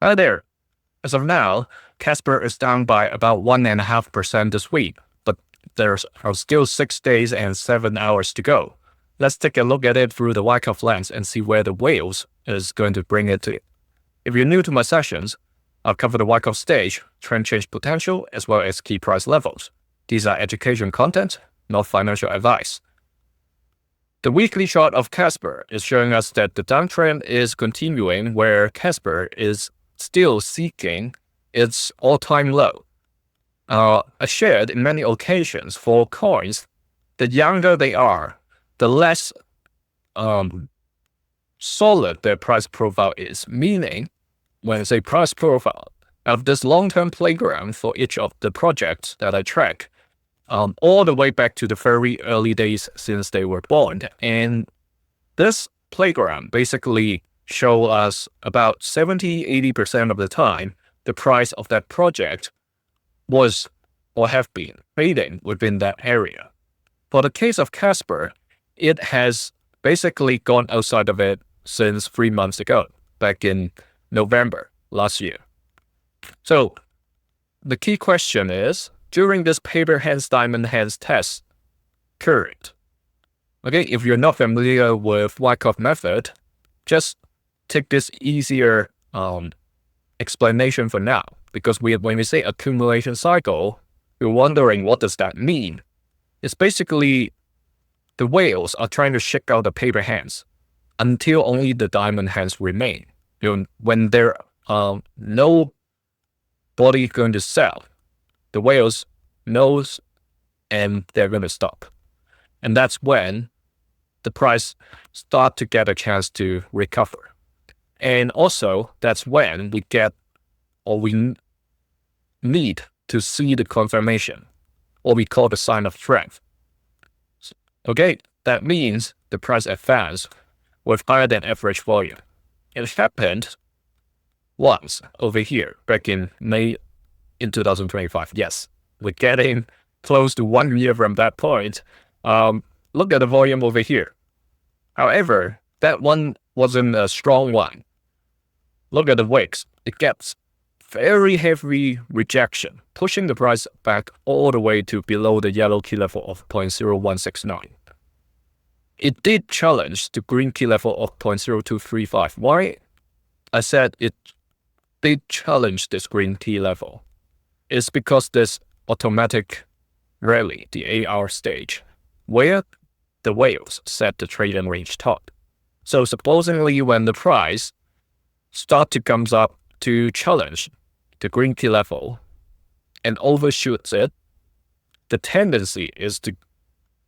Hi there. As of now, Casper is down by about 1.5% this week, but there are still 6 days and 7 hours to go. Let's take a look at it through the Wyckoff lens and see where the whales is going to bring it to. If you're new to my sessions, I'll cover the Wyckoff stage, trend change potential, as well as key price levels. These are education content, not financial advice. The weekly chart of Casper is showing us that the downtrend is continuing, where Casper is still seeking its all-time low. I shared in many occasions for coins, the younger they are, the less solid their price profile is. Meaning, when I say price profile, of this long-term playground for each of the projects that I track, all the way back to the very early days since they were born. And this playground basically show us about 70-80% of the time, the price of that project was or have been trading within that area. For the case of Casper, it has basically gone outside of it since 3 months ago, back in November last year. So the key question is, during this paper hands, diamond hands test period, okay, if you're not familiar with Wyckoff method, just take this easier explanation for now, because when we say accumulation cycle, you're wondering what does that mean. It's basically the whales are trying to shake out the paper hands until only the diamond hands remain. When there are nobody going to sell, the whales knows and they're going to stop. And that's when the price start to get a chance to recover. And also, that's when we get, or we need to see the confirmation, or we call the sign of strength. Okay, that means the price advanced with higher than average volume. It happened once over here, back in May in 2025. Yes, we're getting close to 1 year from that point. Look at the volume over here. However, that one wasn't a strong one. Look at the wicks. It gets very heavy rejection, pushing the price back all the way to below the yellow key level of 0.0169. It did challenge the green key level of 0.0235. Why I said it did challenge this green key level is because this automatic rally, the AR stage, where the whales set the trading range top. So supposedly when the price start to comes up to challenge the green key level and overshoots it, the tendency is to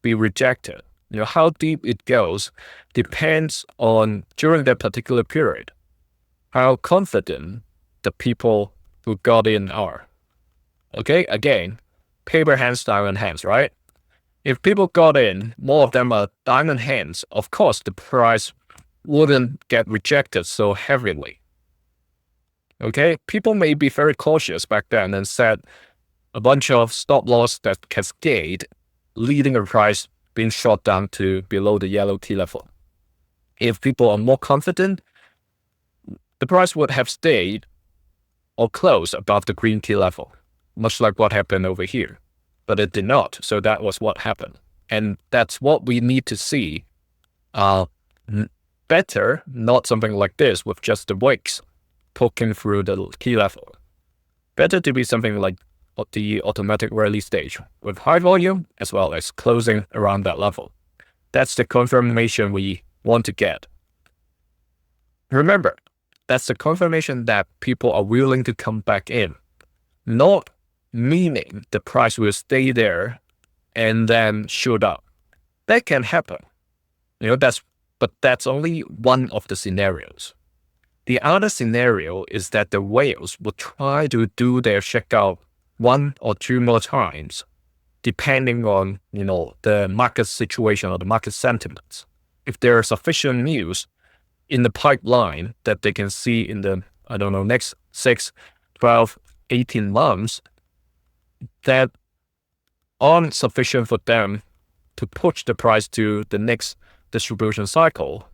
be rejected. How deep it goes depends on, during that particular period, how confident the people who got in are. Okay, again, paper hands, diamond hands, right? If people got in, more of them are diamond hands, of course the price wouldn't get rejected so heavily. Okay, people may be very cautious back then and set a bunch of stop loss that cascade, leading the price being shot down to below the yellow key level. If people are more confident, the price would have stayed or close above the green key level, much like what happened over here. But it did not, so that was what happened. And that's what we need to see. Better, not something like this with just the wicks poking through the key level. Better to be something like the automatic rally stage with high volume as well as closing around that level. That's the confirmation we want to get. Remember, that's the confirmation that people are willing to come back in, not meaning the price will stay there and then shoot up. That can happen. But that's only one of the scenarios. The other scenario is that the whales will try to do their checkout 1 or 2 more times, depending on, the market situation or the market sentiments. If there are sufficient news in the pipeline that they can see in the, next 6, 12, 18 months, that aren't sufficient for them to push the price to the next distribution cycle,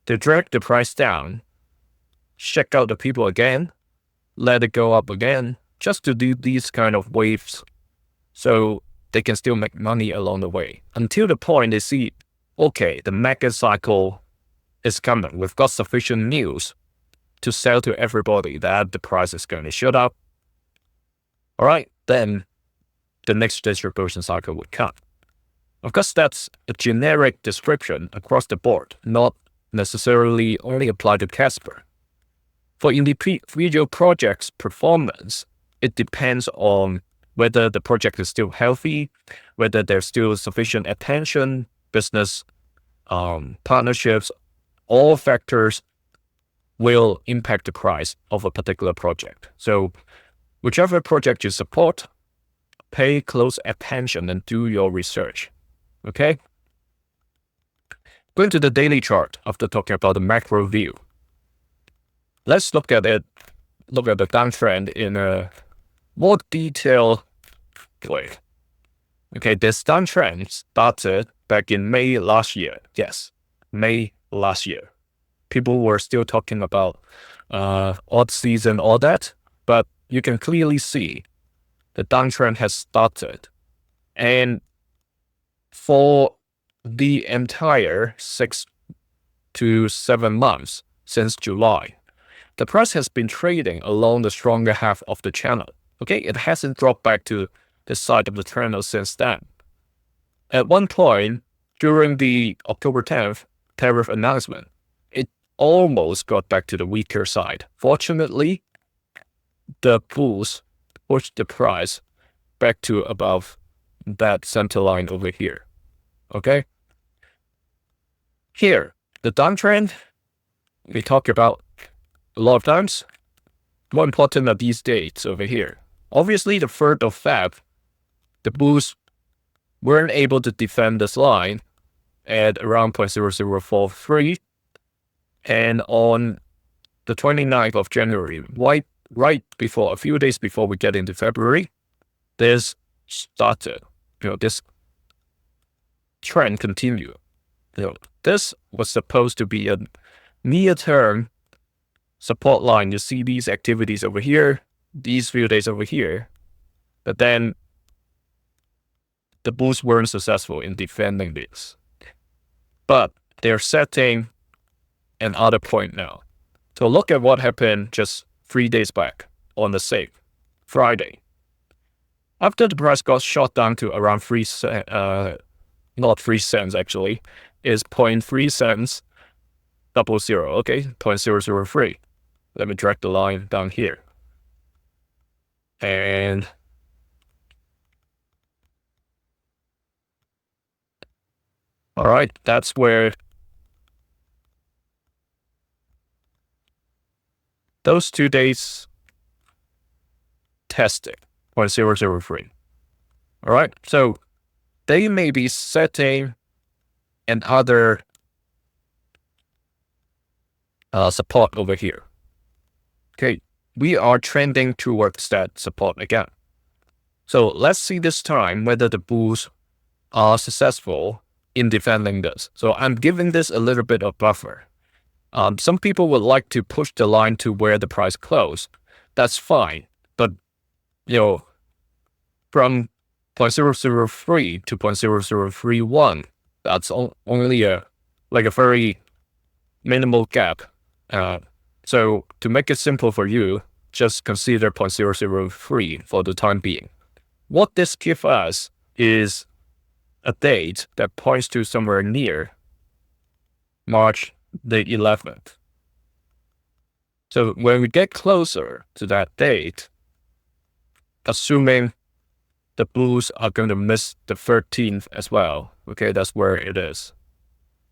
they drag the price down, check out the people again, let it go up again, just to do these kind of waves so they can still make money along the way until the point they see, okay, the mega cycle is coming. We've got sufficient news to sell to everybody that the price is going to shoot up. All right, then the next distribution cycle would come. Of course, that's a generic description across the board, not necessarily only applied to Casper. For individual projects' performance, it depends on whether the project is still healthy, whether there's still sufficient attention, business partnerships. All factors will impact the price of a particular project. So whichever project you support, pay close attention and do your research. Okay? Going to the daily chart after talking about the macro view. Let's look at the downtrend in a more detailed way. Okay, this downtrend started back in May last year. Yes, May last year. People were still talking about odd season, all that, but you can clearly see the downtrend has started. And for the entire 6 to 7 months since July, the price has been trading along the stronger half of the channel. Okay, it hasn't dropped back to the side of the channel since then. At one point, during the October 10th tariff announcement, it almost got back to the weaker side. Fortunately, the bulls pushed the price back to above that center line over here. Okay? Here, the downtrend, we talk about a lot of times. More important are these dates over here. Obviously, the 3rd of Feb, the bulls weren't able to defend this line at around 0.0043. And on the 29th of January, right before, a few days before we get into February, this started. This trend continued. This was supposed to be a near-term support line. You see these activities over here, these few days over here, but then the bulls weren't successful in defending this. But they're setting another point now. So look at what happened just 3 days back on the 6th, Friday. After the price got shot down to around 3 cents, not 3 cents actually, is 0.3 cents, 00, okay, 0.003. Let me drag the line down here. And all right, that's where those 2 days testing, 0.003. All right, so they may be setting another support over here. Okay, we are trending towards that support again. So let's see this time whether the bulls are successful in defending this. So I'm giving this a little bit of buffer. Some people would like to push the line to where the price closed. That's fine, but from 0.003 to 0.0031, that's only a very minimal gap. So to make it simple for you, just consider 0.003 for the time being. What this gives us is a date that points to somewhere near March the 11th. So when we get closer to that date, assuming the bulls are going to miss the 13th as well, okay, that's where it is.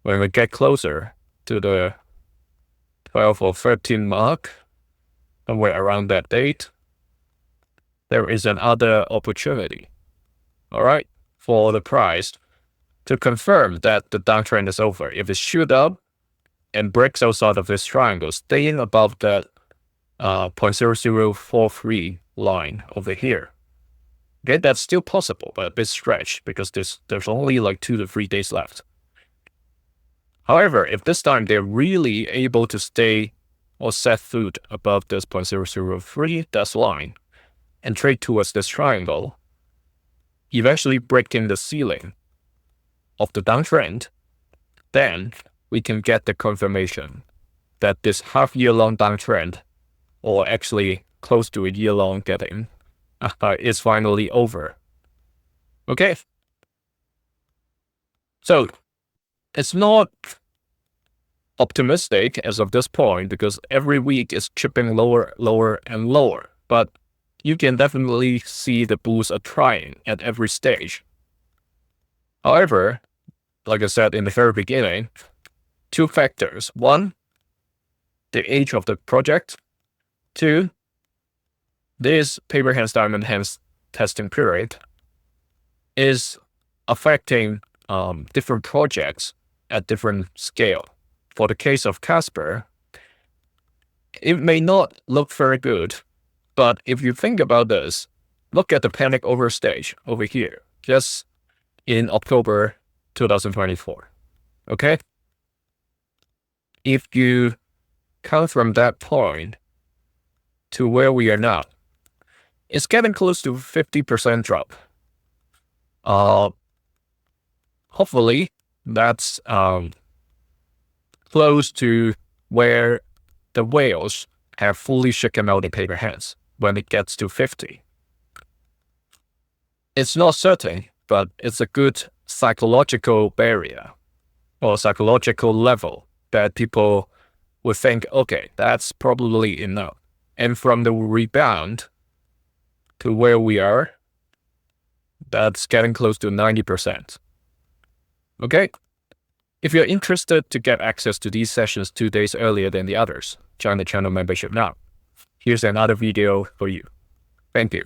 When we get closer to the 12 or 13 mark, somewhere around that date, there is another opportunity, all right, for the price to confirm that the downtrend is over. If it shoots up and breaks outside of this triangle, staying above that 0.0043 line over here, okay, that's still possible, but a bit stretched because there's only like 2 to 3 days left. However, if this time they're really able to stay or set foot above this 0.003, that's line, and trade towards this triangle, eventually breaking the ceiling of the downtrend, then we can get the confirmation that this half-year-long downtrend, or actually close to a year-long getting, is finally over. Okay? So it's not optimistic as of this point because every week is chipping lower, lower, and lower. But you can definitely see the bulls are trying at every stage. However, like I said in the very beginning, two factors. One, the age of the project. Two, this paper hands, diamond hands testing period is affecting different projects at different scale. For the case of Casper, it may not look very good, but if you think about this, look at the panic over stage over here, just in October 2024. Okay? If you count from that point to where we are now, it's getting close to 50% drop. Hopefully, that's close to where the whales have fully shaken out the paper hands when it gets to 50. It's not certain, but it's a good psychological barrier or psychological level that people would think, okay, that's probably enough. And from the rebound to where we are, that's getting close to 90%. Okay? If you're interested to get access to these sessions 2 days earlier than the others, join the channel membership now. Here's another video for you. Thank you.